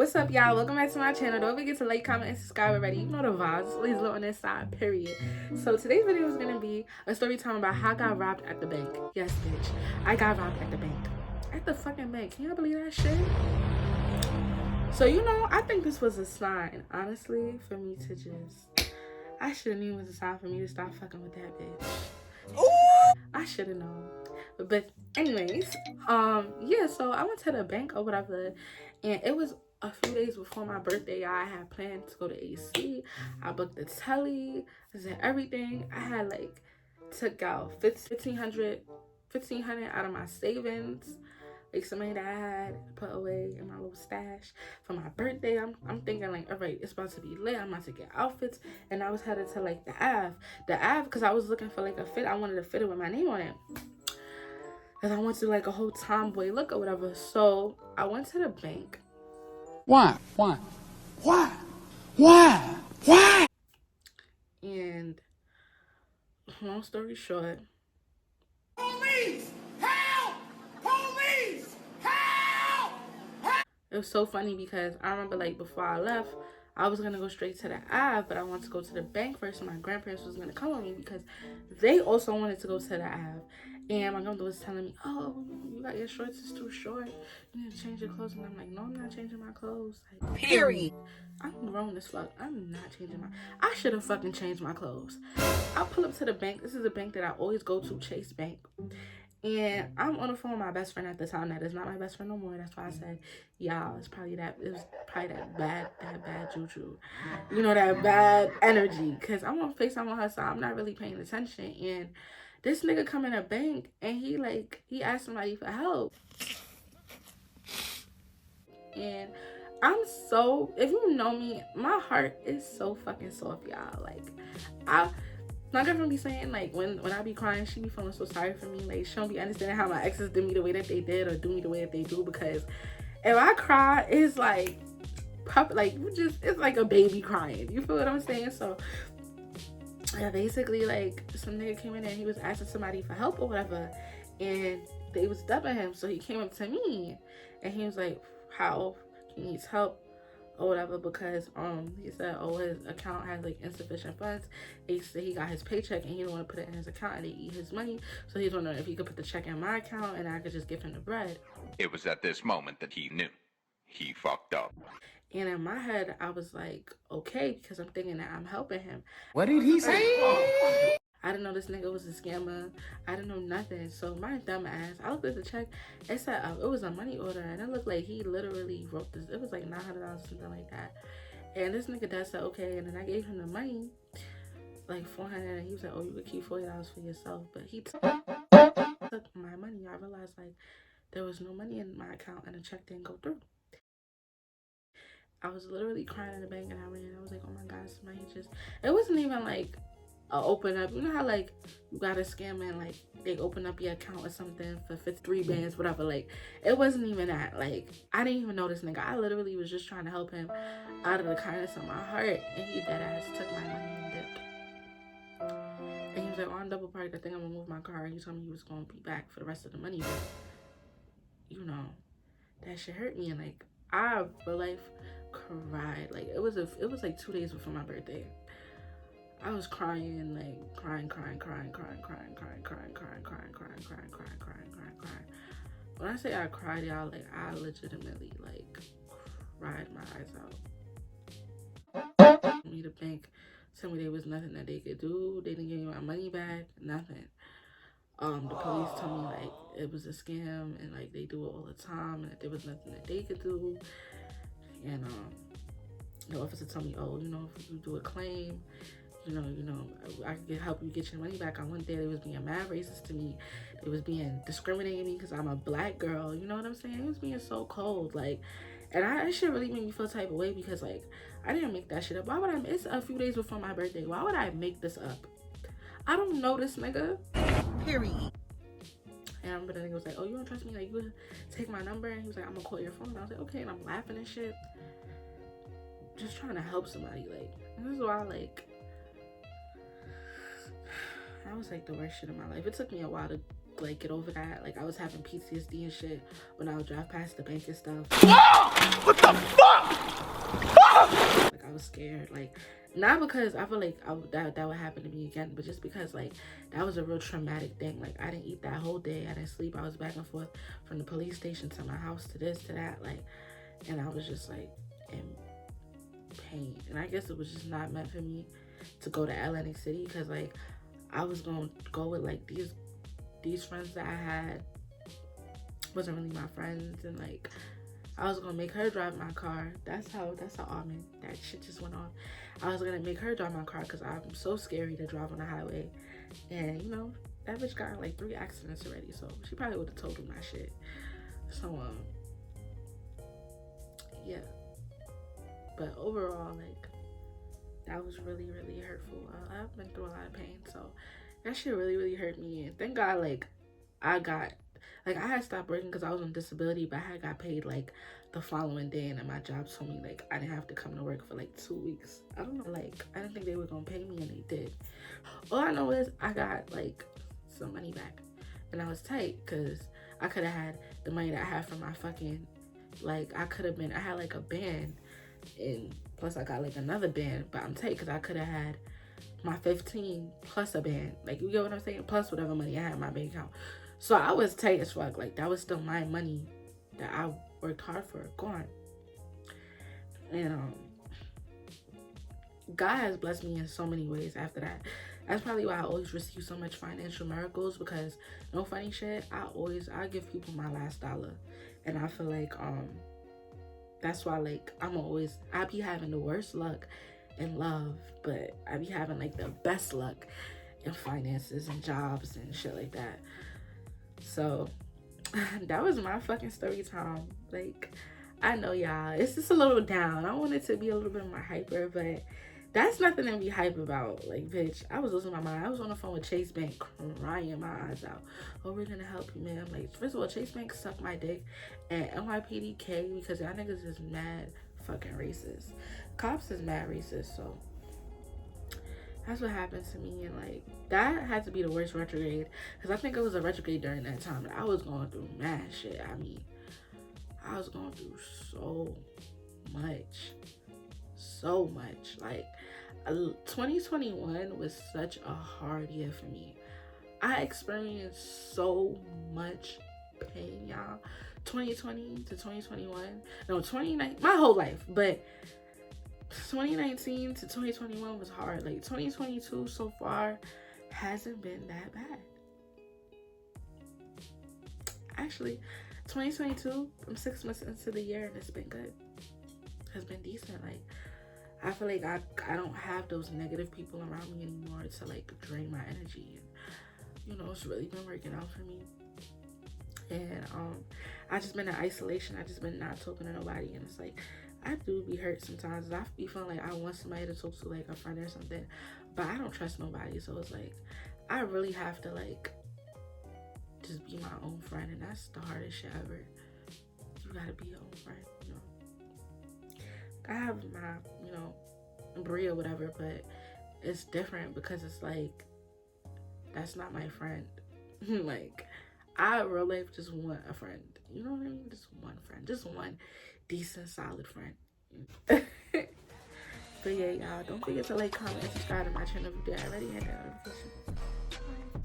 What's up, y'all? Welcome back to my channel. Don't forget to like, comment, and subscribe already. You know the vibes. Always look on this side, period. So today's video is gonna be a story time about how I got robbed at the bank. Yes, bitch. I got robbed at the bank. At the fucking bank. Can y'all believe that shit? So, I think this was a sign, honestly, for me to just... I should have known it was a sign for me to stop fucking with that bitch. Ooh! I should have known. But anyways, yeah, so I went to the bank or whatever, and it was a few days before my birthday. I had planned to go to AC. I booked the telly. I said everything. I had took out 1500 out of my savings, some money that I had put away in my little stash for my birthday. I'm thinking all right, it's about to be lit. I'm about to get outfits, and I was headed to the Ave because I was looking for a fit. I wanted to fit it with my name on it. Cause I went to a whole tomboy look or whatever. So I went to the bank. Why? And long story short, Police! Help! Police! Help! it was so funny because I remember before I left, I was gonna go straight to the Ave, but I wanted to go to the bank first, and my grandparents was gonna come with me because they also wanted to go to the Ave. And my grandmother was telling me, oh, you got your shorts, it's too short. You need to change your clothes. And I'm like, no, I'm not changing my clothes. Period. I'm grown as fuck. I'm not changing I should have fucking changed my clothes. I pull up to the bank. This is a bank that I always go to, Chase Bank. And I'm on the phone with my best friend at the time. That is not my best friend no more. That's why I said, y'all, it was probably that bad juju. That bad energy. Because I'm on FaceTime on her, so I'm not really paying attention. And this nigga come in a bank and he asked somebody for help. And if you know me, my heart is so fucking soft, y'all. My girlfriend be saying, when I be crying, she be feeling so sorry for me. She don't be understanding how my exes did me the way that they did or do me the way that they do, because if I cry, it's it's like a baby crying. You feel what I'm saying? So yeah, basically some nigga came in there and he was asking somebody for help or whatever, and they was dubbing him. So he came up to me and he was like, how he needs help or whatever, because he said, oh, his account has insufficient funds. He said he got his paycheck and he don't want to put it in his account and they eat his money, so he's wondering if he could put the check in my account and I could just give him the bread. It was at this moment that he knew he fucked up. And in my head, I was like, okay, because I'm thinking that I'm helping him. What did he say? I didn't know this nigga was a scammer. I didn't know nothing. So my dumb ass, I looked at the check. It said it was a money order, and it looked like he literally wrote this. It was $900, something like that. And this nigga dad said, okay, and then I gave him the money, $400, and he was like, oh, you could keep $40 for yourself. But he took my money. I realized there was no money in my account, and the check didn't go through. I was literally crying in the bank, and I ran. I was like, oh my God, somebody just... It wasn't even open up. You know how you got a scam and they open up your account or something for 53 bands, whatever. It wasn't even that. I didn't even know this nigga. I literally was just trying to help him out of the kindness of my heart, and he dead ass took my money and dipped. And he was like, on double parked, I think I'm gonna move my car. And he told me he was gonna be back for the rest of the money, but that shit hurt me. And I real life cried. It was 2 days before my birthday. I was crying, crying. When I say I cried, y'all, I legitimately cried my eyes out. Me, the bank told me there was nothing that they could do. They didn't give me my money back, nothing. The police told me it was a scam and they do it all the time and that there was nothing that they could do. And the officer told me, oh, if you do a claim, I could help you get your money back. I went there, they was being mad racist to me. They was being discriminating me because I'm a black girl. You know what I'm saying? It was being so cold. And that shit really made me feel type of way because I didn't make that shit up. Why would it's a few days before my birthday. Why would I make this up? I don't know this nigga. Period. And but the nigga was like, oh, you don't trust me? You would take my number? And he was like, I'm gonna call your phone. And I was like, okay. And I'm laughing and shit. Just trying to help somebody. This is why that was the worst shit in my life. It took me a while to get over that. I was having PTSD and shit when I would drive past the bank and stuff. What the fuck? scared. Like, not because I feel like that would happen to me again, but just because like that was a real traumatic thing. Like, I didn't eat that whole day. I didn't sleep. I was back and forth from the police station to my house to this to that. Like, and I was just like in pain. And I guess it was just not meant for me to go to Atlantic City, because like I was gonna go with like these friends that I had wasn't really my friends, and like I was gonna make her drive my car. That's how Armin, that shit just went off. I was gonna make her drive my car because I'm so scary to drive on the highway. And you know, that bitch got in like 3 accidents already, so she probably would have told him my shit. So yeah. But overall, like, that was really, really hurtful. I've been through a lot of pain, so that shit really, really hurt me. And thank God, like, I had stopped working because I was on disability, but I had got paid like the following day, and then my job told me like I didn't have to come to work for like 2 weeks. I don't know, like I didn't think they were gonna pay me, and they did. All I know is I got like some money back, and I was tight because I could have had the money that I had from my fucking, like I had like a band, and plus I got like another band, but I'm tight because I could have had my 15 plus a band, like, you get what I'm saying, plus whatever money I had in my bank account. So I was tight as fuck. Like, that was still my money that I worked hard for gone. And God has blessed me in so many ways after that. That's probably why I always receive so much financial miracles, because no funny shit, I give people my last dollar. And I feel like that's why, like, I be having the worst luck in love, but I be having like the best luck in finances and jobs and shit like that. So that was my fucking story time. Like, I know y'all, it's just a little down. I want it to be a little bit more hyper, but that's nothing to be hype about. Like, bitch, I was losing my mind. I was on the phone with Chase Bank crying my eyes out. Oh, we're gonna help you, man. Like, first of all, Chase Bank sucked my dick, and NYPDK, because y'all niggas is mad fucking racist. Cops is mad racist, so that's what happened to me. And like, that had to be the worst retrograde, because I think it was a retrograde during that time, and I was going through mad shit. I mean, I was going through so much. Like, 2021 was such a hard year for me. I experienced so much pain, y'all. 2020 to 2021, no, 2019, my whole life, but 2019 to 2021 was hard. Like, 2022 so far hasn't been that bad. Actually, 2022, I'm 6 months into the year, and it's been good. It's been decent. Like, I feel like I don't have those negative people around me anymore to like drain my energy, and you know, it's really been working out for me. And I just been in isolation. I just been not talking to nobody, and it's like, I do be hurt sometimes. I be feeling like I want somebody to talk to, like a friend or something, but I don't trust nobody. So it's like, I really have to like just be my own friend, and that's the hardest shit ever. You gotta be your own friend, you know. I have my, you know, Brie or whatever, but it's different because it's like, that's not my friend. Like, I in real life just want a friend. You know what I mean? Just one friend. Just one decent, solid friend. But yeah, y'all, don't forget to like, comment, and subscribe to my channel if you did already. Hit that notification.